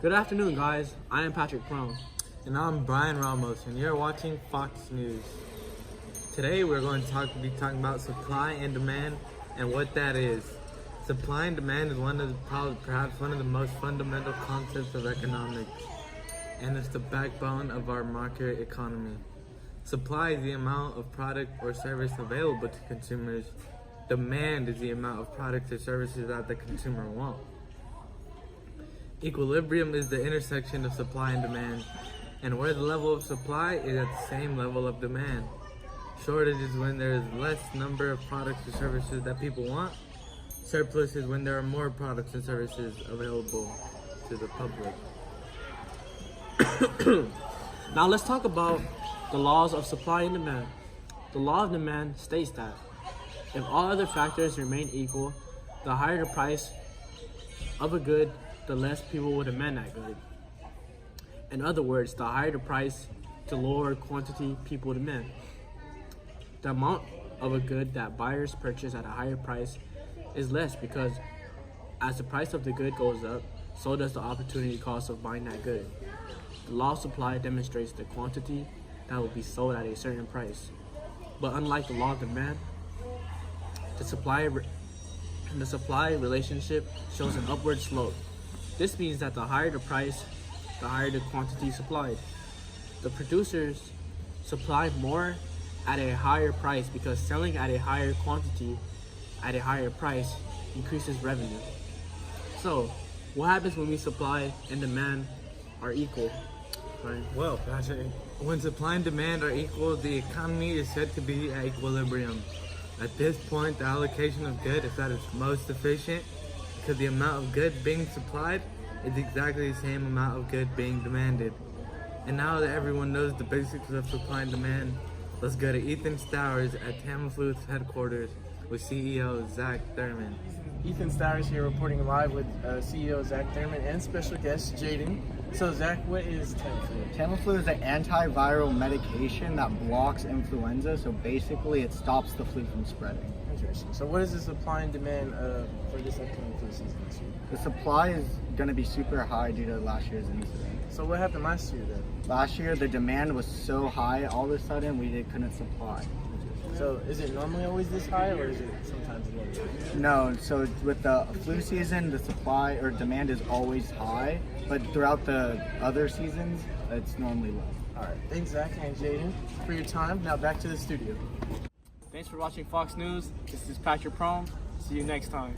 Good afternoon, guys. I am Patrick Crone. And I'm Brian Ramos, and you're watching Fox News. Today we're going to be talking about supply and demand and what that is. Supply and demand is perhaps one of the most fundamental concepts of economics, and it's the backbone of our market economy. Supply is the amount of product or service available to consumers. Demand is the amount of products or services that the consumer wants. Equilibrium is the intersection of supply and demand, and where the level of supply is at the same level of demand. Shortage is when there is less number of products or services that people want. Surplus is when there are more products and services available to the public. Now let's talk about the laws of supply and demand. The law of demand states that if all other factors remain equal, the higher the price of a good, the less people will demand that good. In other words, the higher the price, the lower quantity people demand. The amount of a good that buyers purchase at a higher price is less because as the price of the good goes up, so does the opportunity cost of buying that good. The law of supply demonstrates the quantity that will be sold at a certain price. But unlike the law of demand, the supply relationship shows an upward slope. This means that the higher the price, the higher the quantity supplied. The producers supply more at a higher price because selling at a higher quantity at a higher price increases revenue. So, what happens when supply and demand are equal? Right? Well, Patrick, when supply and demand are equal, the economy is said to be at equilibrium. At this point, the allocation of good is at its most efficient because the amount of good being supplied is exactly the same amount of good being demanded. And now that everyone knows the basics of supply and demand, let's go to Ethan Stowers at Tamiflu's headquarters with CEO Zach Thurman. Ethan Stowers here reporting live with CEO Zach Thurman and special guest Jaden. So Zach, what is Tamiflu? Tamiflu is an antiviral medication that blocks influenza, so basically it stops the flu from spreading. Interesting. So what is the supply and demand for this upcoming flu season this year? The supply is going to be super high due to last year's incident. So what happened last year then? Last year the demand was so high, all of a sudden couldn't supply. So is it normally always this high or is it sometimes low? No, so with the flu season, the supply or demand is always high, but throughout the other seasons, it's normally low. All right. Thanks, Zach and Jaden, for your time. Now back to the studio. Thanks for watching Fox News. This is Patrick Crone. See you next time.